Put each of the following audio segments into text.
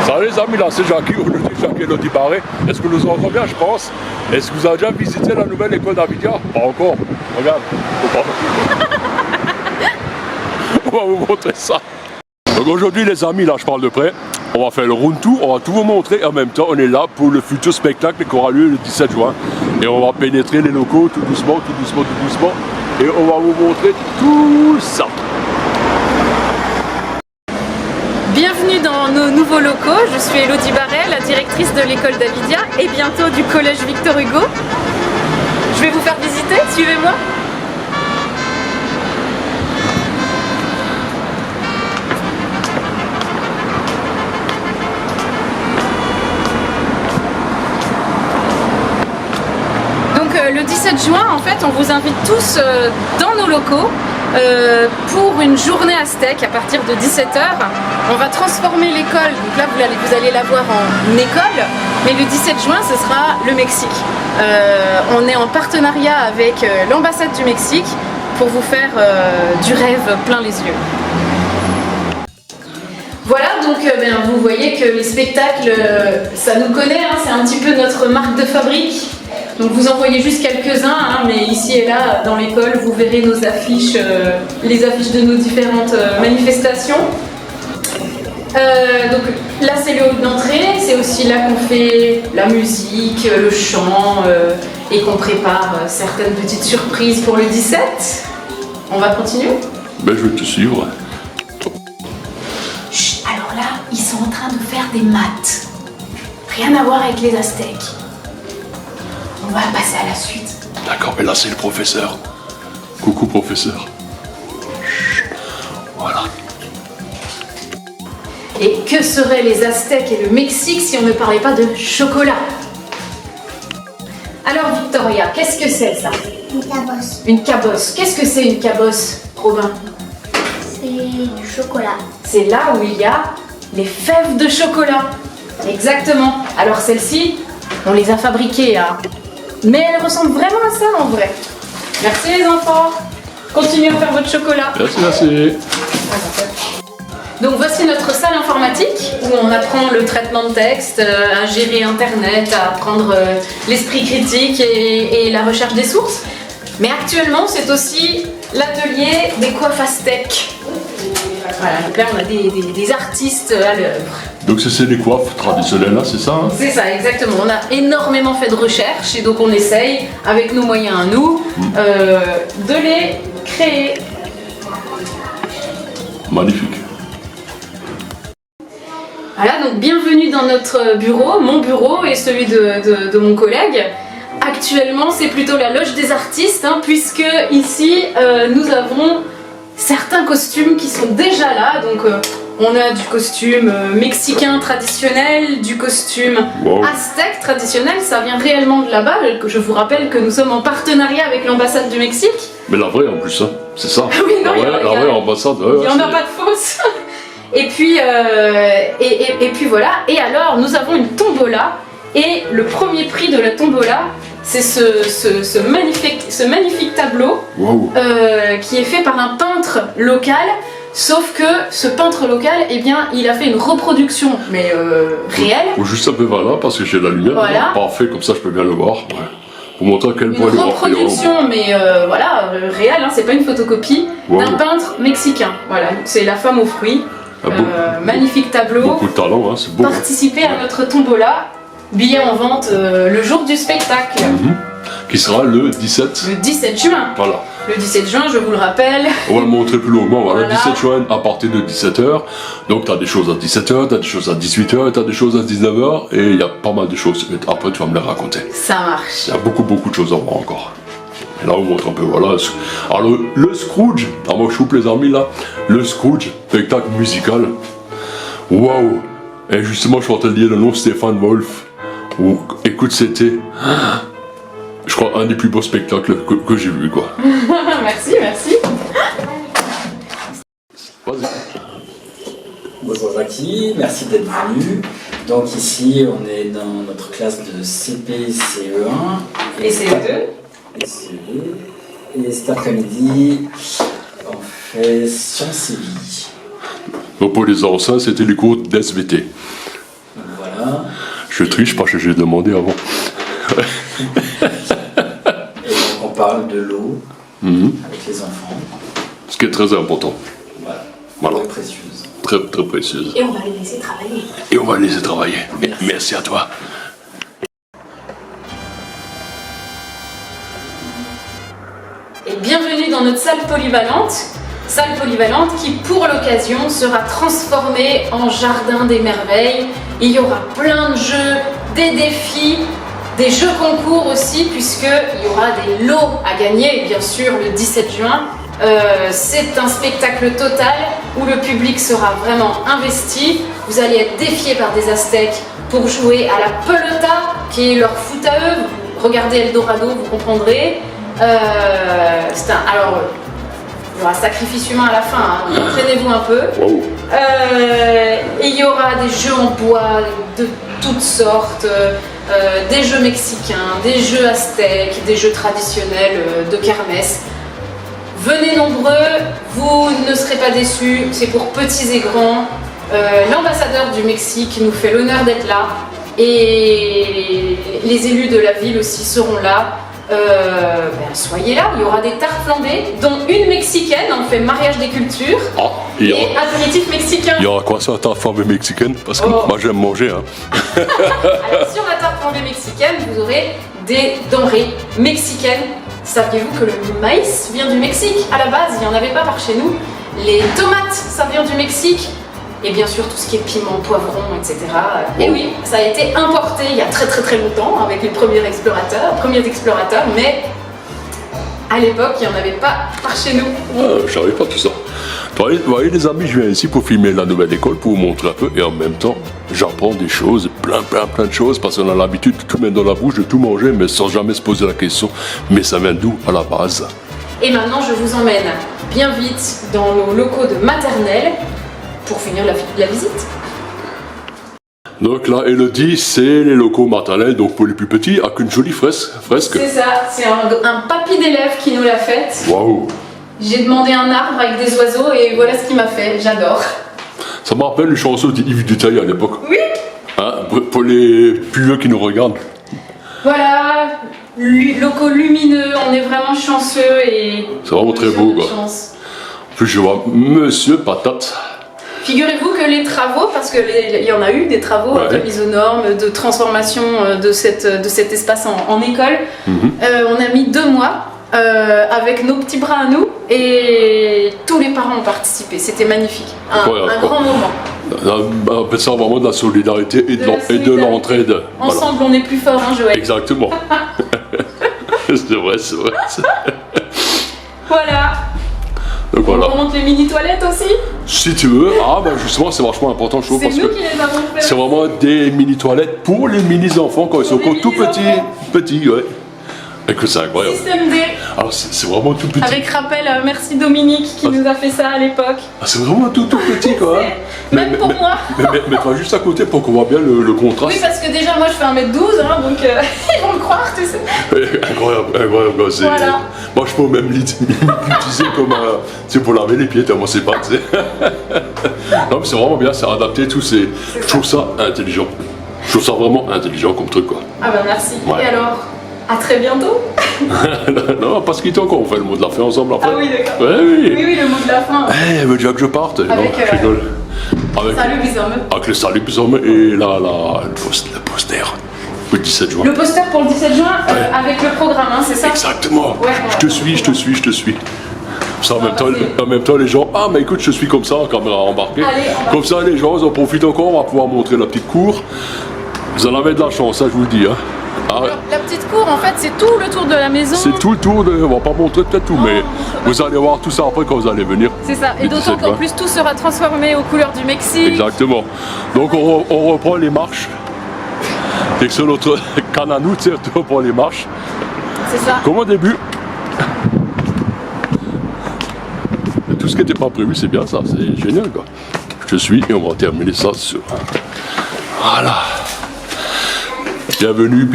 Salut les amis, là c'est Jackie, aujourd'hui Jackie Elodie Barré. Est-ce que nous en bien, je pense? Est-ce que vous avez déjà visité la nouvelle école d'Avidia? Pas encore. Regarde. On va vous montrer ça. Donc aujourd'hui les amis, là je parle de près. On va faire le round tour, on va tout vous montrer. En même temps, on est là pour le futur spectacle qui aura lieu le 17 juin. Et on va pénétrer les locaux tout doucement, tout doucement, tout doucement. Et on va vous montrer tout ça. Bienvenue dans nos nouveaux locaux, je suis Elodie Barré, la directrice de l'école d'Avidia et bientôt du collège Victor Hugo. Je vais vous faire visiter, suivez-moi. Le 17 juin, en fait, on vous invite tous dans nos locaux pour une journée aztèque à partir de 17 h. On va transformer l'école, donc là vous allez la voir en école, mais le 17 juin ce sera le Mexique. On est en partenariat avec l'ambassade du Mexique pour vous faire du rêve plein les yeux. Voilà, donc vous voyez que les spectacles, ça nous connaît, hein, c'est un petit peu notre marque de fabrique. Donc vous en voyez juste quelques-uns, hein, mais ici et là, dans l'école, vous verrez nos affiches, les affiches de nos différentes manifestations. Donc là, c'est le hall d'entrée, c'est aussi là qu'on fait la musique, le chant, et qu'on prépare certaines petites surprises pour le 17. On va continuer? Ben, je vais te suivre. Chut, alors là, ils sont en train de faire des maths. Rien à voir avec les Aztèques. On va passer à la suite. D'accord, mais là c'est le professeur. Coucou professeur. Chut. Voilà. Et que seraient les Aztèques et le Mexique si on ne parlait pas de chocolat? Alors Victoria, qu'est-ce que c'est ça? Une cabosse. Une cabosse. Qu'est-ce que c'est une cabosse, Robin? C'est du chocolat. C'est là où il y a les fèves de chocolat. Exactement. Alors celles-ci, on les a fabriquées, hein. Mais elles ressemblent vraiment à ça en vrai. Merci les enfants. Continuez à faire votre chocolat. Merci, merci. Donc voici notre salle informatique où on apprend le traitement de texte, à gérer internet, à apprendre l'esprit critique et la recherche des sources. Mais actuellement c'est aussi l'atelier des coiffes aztèques. Voilà, donc là on a des artistes à l'œuvre. Donc c'est les coiffes traditionnelles là, c'est ça hein? C'est ça, exactement. On a énormément fait de recherches et donc on essaye, avec nos moyens à nous, de les créer. Magnifique. Voilà, donc bienvenue dans notre bureau, mon bureau et celui de mon collègue. Actuellement, c'est plutôt la loge des artistes, hein, puisque ici, nous avons certains costumes qui sont déjà là. Donc, on a du costume mexicain traditionnel, du costume aztèque traditionnel, ça vient réellement de là-bas. Je vous rappelle que nous sommes en partenariat avec l'ambassade du Mexique. Mais la vraie en plus, hein, c'est ça. Oui, non, la vraie ambassade. Il n'y en a pas de fausse. Et puis, et puis voilà. Et alors, nous avons une tombola. Et le premier prix de la tombola, c'est ce magnifique tableau qui est fait par un peintre local. Sauf que ce peintre local, eh bien, il a fait une reproduction, mais réelle. Faut juste un peu vers là parce que j'ai la lumière. Voilà. Parfait, comme ça je peux bien le voir. Ouais. Pour montrer à quel point une reproduction, mais voilà, réelle, hein, c'est pas une photocopie, d'un peintre mexicain. Voilà, c'est La femme aux fruits. Magnifique tableau. Beaucoup de talent, hein, c'est beau. Participer à notre tombola. Billets en vente le jour du spectacle. Qui sera le 17. Le 17 juin. Voilà. Le 17 juin, je vous le rappelle. On va le montrer plus longuement. Voilà. Le 17 juin à partir de 17 h. Donc tu as des choses à 17 h, tu as des choses à 18 h, tu as des choses à 19 h. Et il y a pas mal de choses. Après, tu vas me les raconter. Ça marche. Il y a beaucoup de choses à voir encore. Et là, on montre un peu, voilà. Alors, le Scrooge. Alors, moi, je coupe les amis là. Le Scrooge, spectacle musical. Waouh! Et justement, je suis en train de lire le nom Stéphane Wolf. Où, écoute, c'était, je crois, un des plus beaux spectacles que j'ai vu, quoi. Merci, merci. Vas-y. Bonjour Jackie, merci d'être venu. Donc ici, on est dans notre classe de CP, CE1. Et CE2. Et CE2. Et cet après-midi, on fait Sciences et Vie. Donc pour les anciens, c'était les cours d'SVT. Je triche parce que j'ai demandé avant. Et donc on parle de l'eau avec les enfants. Ce qui est très important. Voilà. Voilà. Très précieuse. Très, très précieuse. Et on va les laisser travailler. Et on va les laisser travailler. Merci à toi. Et bienvenue dans notre salle polyvalente. Salle polyvalente qui, pour l'occasion, sera transformée en jardin des merveilles. Il y aura plein de jeux, des défis, des jeux concours aussi, puisqu'il y aura des lots à gagner, bien sûr, le 17 juin. C'est un spectacle total où le public sera vraiment investi. Vous allez être défiés par des Aztèques pour jouer à la pelota, qui est leur foot à eux. Regardez Eldorado, vous comprendrez. Alors, il y aura sacrifice humain à la fin, hein. Entraînez-vous un peu. Wow. Et il y aura des jeux en bois de toutes sortes, des jeux mexicains, des jeux aztèques, des jeux traditionnels de kermesse. Venez nombreux, vous ne serez pas déçus, c'est pour petits et grands. L'ambassadeur du Mexique nous fait l'honneur d'être là et les élus de la ville aussi seront là. Soyez là, il y aura des tartes flambées, dont une mexicaine, on fait mariage des cultures, Ah, il y et aura, apéritif mexicain. il y aura quoi sur la tarte flambée mexicaine? Parce que Oh. moi j'aime manger. Hein. Alors, sur la tarte flambée mexicaine, vous aurez des denrées mexicaines. Saviez-vous que le maïs vient du Mexique? À la base, il n'y en avait pas par chez nous. Les tomates, ça vient du Mexique. Et bien sûr, tout ce qui est piment, poivron, etc. Et oui, ça a été importé il y a très très très longtemps avec les premiers explorateurs, mais à l'époque, il n'y en avait pas par chez nous. Je savais pas tout ça. Vous voyez les amis, je viens ici pour filmer la nouvelle école, pour vous montrer un peu, et en même temps, j'apprends des choses, plein de choses, parce qu'on a l'habitude de tout mettre dans la bouche, de tout manger, mais sans jamais se poser la question, mais ça vient d'où à la base? Et maintenant, je vous emmène bien vite dans nos locaux de maternelle pour finir la visite. Donc là, Elodie, c'est les locaux maternels, donc pour les plus petits, avec une jolie fresque. C'est ça, c'est un papy d'élève qui nous l'a faite. Waouh! J'ai demandé un arbre avec des oiseaux et voilà ce qu'il m'a fait, j'adore. Ça me rappelle une chanson d'Yves Détaillé à l'époque. Oui. Hein, pour les plus vieux qui nous regardent. Voilà, locaux lumineux, on est vraiment chanceux et... C'est vraiment très beau, quoi. Chance. En plus, je vois Monsieur Patate. Figurez-vous que les travaux, parce qu'il y en a eu des travaux Ouais. de mise aux normes, de transformation de cet espace en école, on a mis 2 mois avec nos petits bras à nous et tous les parents ont participé, c'était magnifique, un grand moment. On appelle ça vraiment de la solidarité et De la de solidarité. l'entraide. Voilà. Ensemble on est plus fort, hein Joël. Exactement. C'est vrai. Voilà, Donc on voilà. remonte les mini toilettes aussi, Si tu veux, justement, c'est vachement important, je trouve, c'est parce nous que qui les avons fait. c'est vraiment des mini-toilettes pour les mini-enfants quand ils sont Pour les encore tout mini-enfants. petits, ouais. Et que c'est incroyable. Système D, Alors, c'est vraiment tout petit. avec rappel, merci Dominique qui nous a fait ça à l'époque. Ah, c'est vraiment tout petit, quoi. Hein. Même pour moi. Mais toi juste à côté pour qu'on voit bien le contraste. Oui, parce que déjà, moi, je fais 1m12, hein, donc ils vont le croire, tu sais. Incroyable. Quoi. Voilà. Moi, je peux même l'utiliser comme c'est pour laver les pieds, moi, c'est pas, tu sais. Non, mais c'est vraiment bien, c'est adapté, tout. Je trouve ça intelligent. Je trouve ça vraiment intelligent comme truc, quoi. Ah bah merci. Ouais. Et alors, à très bientôt. Non, parce qu'il est encore, on fait le mot de la fin ensemble après. Ah oui, d'accord. Ouais, oui. Oui, le mot de la fin. Elle veut déjà que je parte. Non, je rigole. Salut, bisous. Avec le salut bisous et le poster. Le 17 juin. Le poster pour le 17 juin, avec le programme, hein, c'est ça? Exactement. Ouais, Je te suis. Ça, en même temps, les gens, mais écoute, je suis comme ça, en caméra embarquée. Allez, embarqué. Comme ça, les gens, ils en profitent encore, on va pouvoir montrer la petite cour. Vous en avez de la chance, ça, je vous le dis. Hein. La petite cour, en fait, c'est tout le tour de la maison. C'est tout le tour, on va pas montrer peut-être tout, mais vous allez voir tout ça après quand vous allez venir. C'est ça. Et Le d'autant 17 qu'en juin. plus, tout sera transformé aux couleurs du Mexique. Exactement. Donc on reprend les marches. Et que sur notre canne à nous, tu sais, on reprend les marches. C'est ça. Comme au début. Et tout ce qui n'était pas prévu, c'est bien ça, c'est génial quoi. Je te suis et on va terminer ça sur. Voilà. Bienvenue.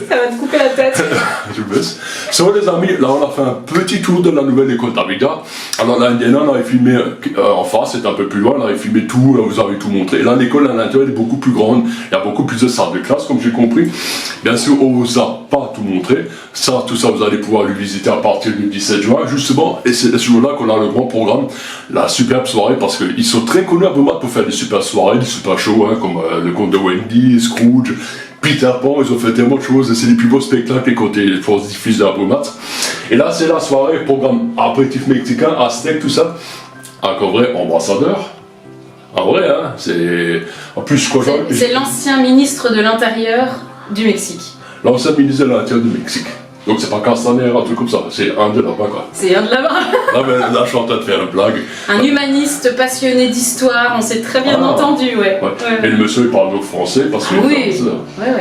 Ça va te couper la tête. Je baisse. C'est vrai les amis, là on a fait un petit tour de la nouvelle école d'Avida. Alors là, Indiana, on avait filmé en face, c'était un peu plus loin, on avait filmé tout, vous avez tout montré. Et là l'école à l'intérieur est beaucoup plus grande, il y a beaucoup plus de salles de classe comme j'ai compris. Bien sûr, on vous a pas tout montré, ça, tout ça vous allez pouvoir le visiter à partir du 17 juin justement. Et c'est ce jour-là qu'on a le grand programme, la superbe soirée, parce qu'ils sont très connus à Beaumat pour faire des super soirées, des super shows, hein, comme le conte de Wendy, Scrooge, Peter Pan, ils ont fait tellement de choses, et c'est les plus beaux spectacles côté force diffusée à Beaumat. Et là, c'est la soirée, programme apéritif mexicain, aztèque, tout ça, avec un vrai ambassadeur. En vrai, hein, c'est. En plus, quoi, C'est l'ancien ministre de l'Intérieur du Mexique. L'ancien ministre de l'Intérieur du Mexique. Donc c'est pas Castaner, un truc comme ça, c'est un de là-bas quoi. C'est un de là-bas. Là, mais là, je suis en train de faire une blague. Un humaniste passionné d'histoire, on s'est très bien entendu, ouais. Et le monsieur il parle donc français parce qu'il oui.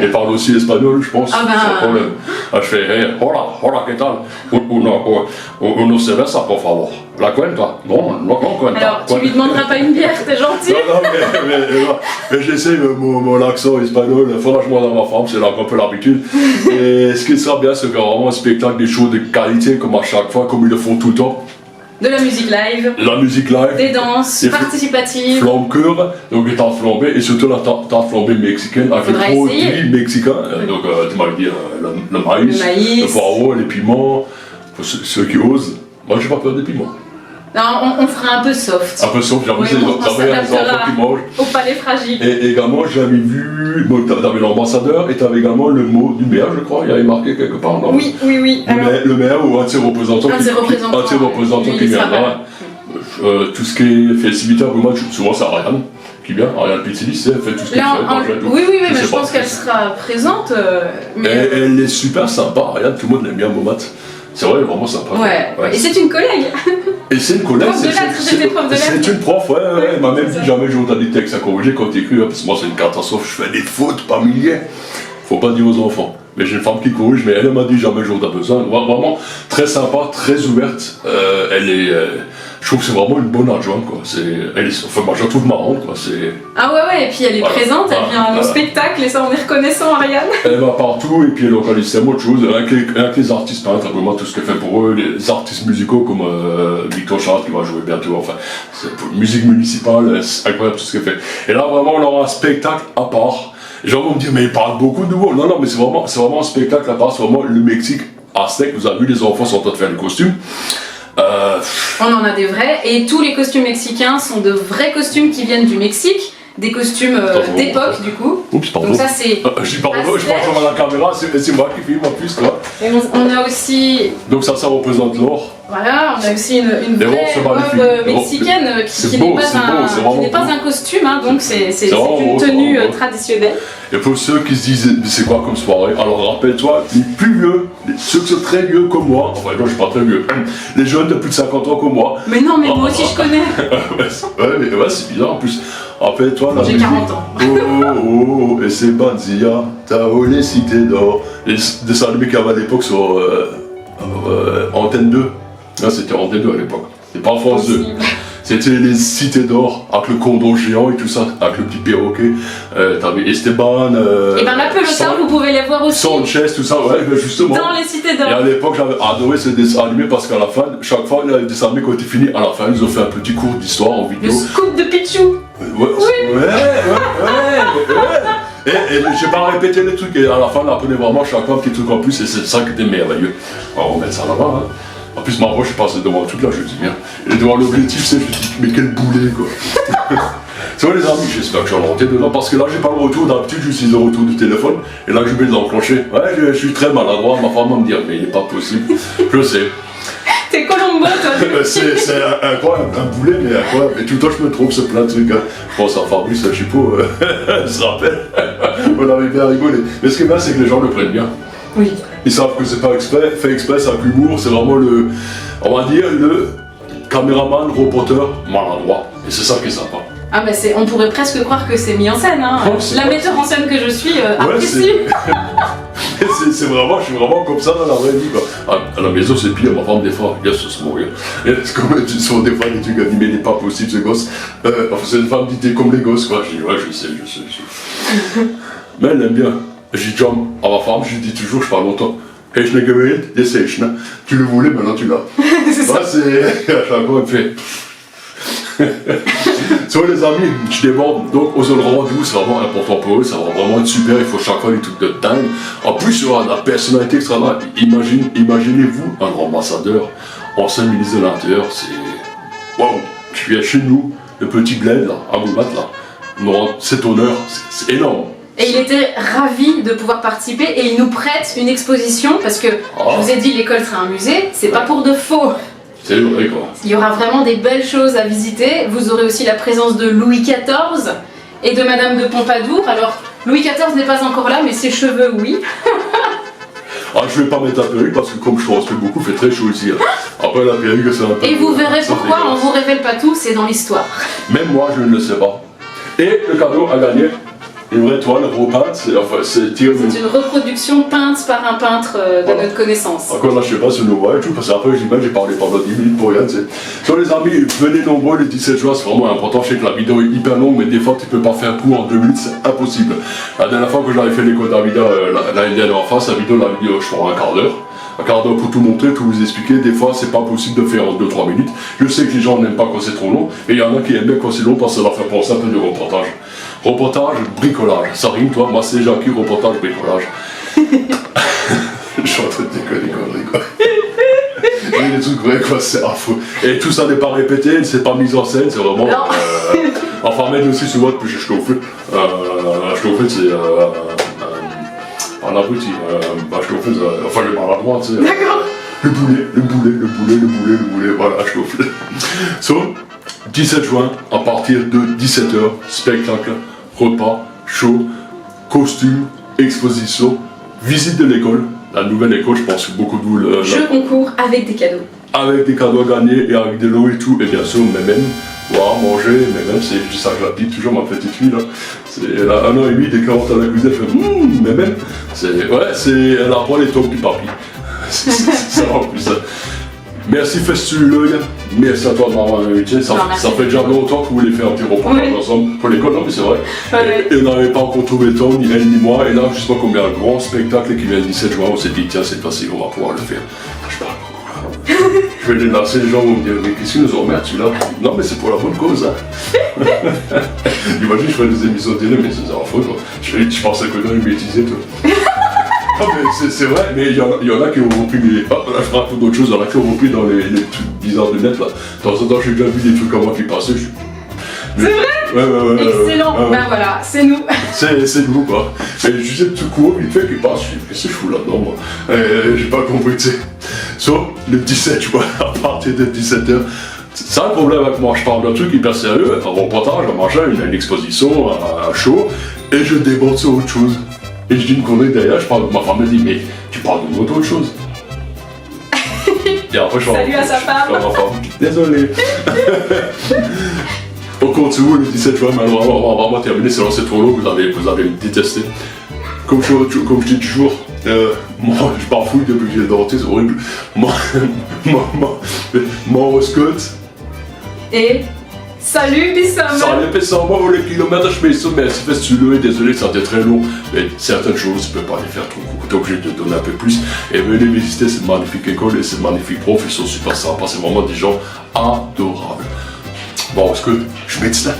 Il parle aussi espagnol, je pense, sans problème. Ah, je fais, hey, hola, ¿qué tal? Uno cerveza, por favor. La cuenta? Non cuenta. Alors, tu lui demanderas pas une bière, t'es gentil? Non, mais j'essaie mon accent espagnol, franchement dans ma forme, c'est là un peu l'habitude. Et ce qui sera bien, c'est vraiment un spectacle, des shows de qualité, comme à chaque fois, comme ils le font tout le temps. De la musique live. La musique live. Des danses participatives. Flamme-cœur, donc les temps flambés, et surtout la temps flambée mexicaine, avec les produits mexicains. Donc, tu m'as dit le maïs, le poireau, les piments, pour ceux qui osent. Moi, j'ai pas peur des piments. Non, on fera un peu soft. Un peu soft, j'avais les enfants qui mangent. Au palais fragile. Et également, j'avais vu, bon, t'avais l'ambassadeur et t'avais également le mot du maire, je crois, il y avait marqué quelque part, non? Oui. Le maire ou un de ses représentants qui viendra. Tout ce qui est festivité à Beaumat, souvent c'est Ariane qui vient, Ariane Pizzilli, elle fait tout ce qu'elle fait. Oui, mais je pense qu'elle sera présente. Elle est super sympa, Ariane, tout le monde l'aime bien Beaumat. C'est vrai, vraiment sympa. Ouais. Et c'est une collègue. Et c'est une collègue. Prof de lettres, j'étais prof de lettres. C'est une prof, ouais. Elle m'a même dit jamais j'ai autant des textes à corriger quand t'écris, parce que moi c'est une catastrophe, je fais des fautes par milliers. Faut pas dire aux enfants. Mais j'ai une femme qui corrige, mais elle m'a dit jamais j'en ai besoin. Vraiment très sympa, très ouverte. Elle est. Je trouve que c'est vraiment une bonne adjointe, quoi. Moi je la trouve marrante, quoi. Ah ouais, et puis elle est présente, elle vient à nos spectacles, et ça on est reconnaissant, Ariane. Elle va partout, et puis elle localise tellement de choses. Avec les artistes peintres, vraiment tout ce qu'elle fait pour eux, les artistes musicaux comme Victor Charles qui va jouer bientôt, enfin, c'est pour musique municipale, c'est incroyable tout ce qu'elle fait. Et là vraiment on aura un spectacle à part. Les gens vont me dire, mais il parle beaucoup de nouveau. Non, mais c'est vraiment un spectacle à part, c'est vraiment le Mexique aztèque. Vous avez vu, les enfants sont en train de faire le costume. On en a des vrais, et tous les costumes mexicains sont de vrais costumes qui viennent du Mexique, des costumes d'époque du coup. Oups, pardon. Donc ça c'est. Je parle à la caméra, c'est moi qui filme en plus, toi. Et on a aussi. Donc ça représente l'or. Voilà, on a aussi une vraie robe mexicaine qui n'est pas un costume, hein, donc c'est une tenue traditionnelle. Et pour ceux qui se disent, c'est quoi comme soirée? Alors rappelle-toi, les plus vieux, ceux qui sont très vieux comme moi, enfin non, je suis pas très vieux, les jeunes de plus de 50 ans comme moi. Mais non, mais moi aussi je connais. Ouais, c'est bizarre en plus. Rappelle-toi la J'ai 40 ans. Oh, et c'est Banzilla, Tao, les cités d'or. Les dessins animés qu'il y avait à l'époque sur Antenne 2. Là, c'était Antenne 2 à l'époque. C'était pas France 2. C'était les cités d'or, avec le condor géant et tout ça, avec le petit perroquet. T'avais Esteban. Et ben la pelota, vous pouvez les voir aussi. Sanchez, tout ça, ouais, ben justement. Dans les cités d'or. Et à l'époque, j'avais adoré ces dessins animés parce qu'à la fin, chaque fois, les dessins animés, quand ils fini, à la fin, ils ont fait un petit cours d'histoire en vidéo. Le scoop de Pichou. Ouais. Et j'ai pas répété les trucs, et à la fin, on apprenait vraiment chacun un petit truc en plus, et c'est ça qui était merveilleux. Alors, on va mettre ça là-bas, hein. En plus, moi, je suis passé devant le truc là, je dis bien. Et devant l'objectif, je dis, mais quel boulet, quoi. Tu vois, les amis, j'espère que je suis rentré dedans, parce que là, j'ai pas le retour. D'habitude, j'utilise le retour du téléphone, et là, je vais l'enclencher. Ouais, je suis très maladroit, ma femme va me dire, mais il est pas possible. Je sais. T'es Colombo, toi. C'est incroyable, un boulet, mais incroyable. Et tout le temps, je me trompe sur plein de trucs. Hein. Je pense à Fabrice, je sais pas, se rappelle. On avait bien rigolé. Mais ce qui est bien, c'est que les gens le prennent bien. Oui. Ils savent que c'est pas fait exprès, c'est avec l'humour, c'est vraiment on va dire, le caméraman, reporter maladroit. Et c'est ça qui est sympa. Ah bah on pourrait presque croire que c'est mis en scène, hein. La metteur en scène que je suis apprécie. C'est vraiment, je suis vraiment comme ça dans la vraie vie, quoi. À la maison, c'est pire, ma femme des fois, regarde, c'est mourir. C'est comme tu sors des fois des trucs animés, il n'est pas possible ce gosse. Enfin, c'est une femme qui était comme les gosses, quoi. Je dis, ouais, je sais. Mais elle aime bien. J'ai dit à ma femme, je lui dis toujours, je parle longtemps. Et je n'ai que des sèches, hein. Tu le voulais, maintenant tu l'as. C'est ça. Ouais, c'est à chaque fois, fait. So les amis, je déborde, donc aux autres rendez-vous, c'est vraiment important pour eux, ça va vraiment être super, il faut chaque fois des trucs de dingue. En plus, il y aura la personnalité extraordinaire. Imaginez-vous un ambassadeur, ancien ministre de l'Intérieur, c'est... Waouh, tu es chez nous, le petit bled là, à Moumat là. Non, cet honneur, c'est énorme. Et il était ravi de pouvoir participer et il nous prête une exposition parce que je vous ai dit l'école sera un musée, c'est pas pour de faux. C'est vrai quoi. Il y aura vraiment des belles choses à visiter. Vous aurez aussi la présence de Louis XIV et de Madame de Pompadour. Alors Louis XIV n'est pas encore là, mais ses cheveux oui. Ah, je vais pas mettre la perruque parce que comme je transpire beaucoup, il fait très chaud ici. Hein. Après la perruque, c'est un peu... Et vous verrez c'est pourquoi, on dégueulasse. vous révèle pas tout, c'est dans l'histoire. Même moi, je ne le sais pas. Et le cadeau à gagner, une vraie toile repeinte, c'est tiré C'est une reproduction peinte par un peintre de Voilà. notre connaissance. Encore là, je sais pas si on le voit et tout, parce qu'après, j'ai parlé pendant 10 minutes pour rien, tu sais. So, les amis, venez nombreux le 17 juin, c'est vraiment important. Je sais que la vidéo est hyper longue, mais des fois, tu peux pas faire tout en 2 minutes, c'est impossible. La dernière fois que j'avais fait l'école d'Arvida, l'année dernière en face, la vidéo, je prends un quart d'heure. Un quart d'heure pour tout montrer, tout vous expliquer. Des fois, c'est pas possible de faire en 2-3 minutes. Je sais que les gens n'aiment pas quand c'est trop long, mais il y en a qui aiment bien quand c'est long parce que ça leur fait penser un peu de reportage. Reportage, bricolage. Ça rime, toi. Moi, c'est Jacques, reportage, bricolage. Je suis en train de déconner, conneries, quoi. Et les trucs vrais, quoi, c'est affreux. Et tout ça n'est pas répété, c'est pas mis en scène, c'est vraiment. Enfin, même aussi souvent, depuis que je chauffe. C'est. Un abruti, je chauffe, enfin le maladroit, tu sais. D'accord. Le boulet, voilà, je chauffe. So, 17 juin, à partir de 17h, spectacle, repas, show, costume, exposition, visite de l'école, la nouvelle école, je pense que beaucoup de vous Jeu concours avec des cadeaux. avec des cadeaux à gagner et avec de l'eau et tout, et bien sûr, mais même, boire, manger, mais même, c'est juste ça que j'applique toujours ma petite fille, là. Elle a 1 an et demi, dès qu'elle rentre à la cuisine, elle fait mais même, elle apprend les tomes du papy. C'est ça en plus. Merci Festu-l'œil, merci à toi de m'avoir invité, ça fait déjà longtemps que vous voulez faire un petit reportage ensemble pour l'école, non mais c'est vrai. Et on n'avait pas encore trouvé le temps, ni elle ni moi, et là justement comme il y a un grand spectacle qui vient le 17 juin, on s'est dit tiens c'est facile, on va pouvoir le faire. Je parle beaucoup là. Je vais les lancer, les gens vont me dire mais qu'est-ce qu'ils nous emmerdent celui-là? Non mais c'est pour la bonne cause hein. Imagine je ferais des émissions de télé mais c'est affreux quoi. Je pensais que là ils bêtisaient tout. Ah mais c'est vrai, mais il y en a qui ont repris les... Ah, là je ferai un peu d'autres choses, il y en a qui ont repris dans les trucs bizarres de net là. De temps en temps j'ai déjà vu des trucs comme moi qui passaient. C'est vrai? Ouais. Excellent, ben voilà, c'est nous. C'est nous quoi. Mais je sais tout court, vite fait qu'il passe, je dis qu'est-ce que je fous là-dedans moi? J'ai pas compris tu sais. So, le 17 tu vois, à partir de 17h. C'est un problème avec moi, je parle d'un truc hyper sérieux, un reportage, un machin, une exposition, un show, et je déborde sur autre chose. Et je dis une connerie derrière, ma femme me dit mais tu parles de autre chose. Et après je Salut à sa femme. Désolé. On continue le 17 juin, mais alors on va vraiment terminer, sinon c'est trop long, vous allez me détester. Comme je dis toujours, moi je bafouille depuis que j'ai le dentiste, c'est horrible. Mon Scott. Et salut Bissam. Salut Bissam, moi les kilomètres je fais ça, mais c'est Festu-l'œil, désolé que ça a été très long, mais certaines choses tu peux pas les faire trop court, t'es obligé de donner un peu plus. Et venez visiter cette magnifique école et cette magnifique prof, ils sont super sympas, c'est vraiment des gens adorables. Bon, est-ce que je mets ça?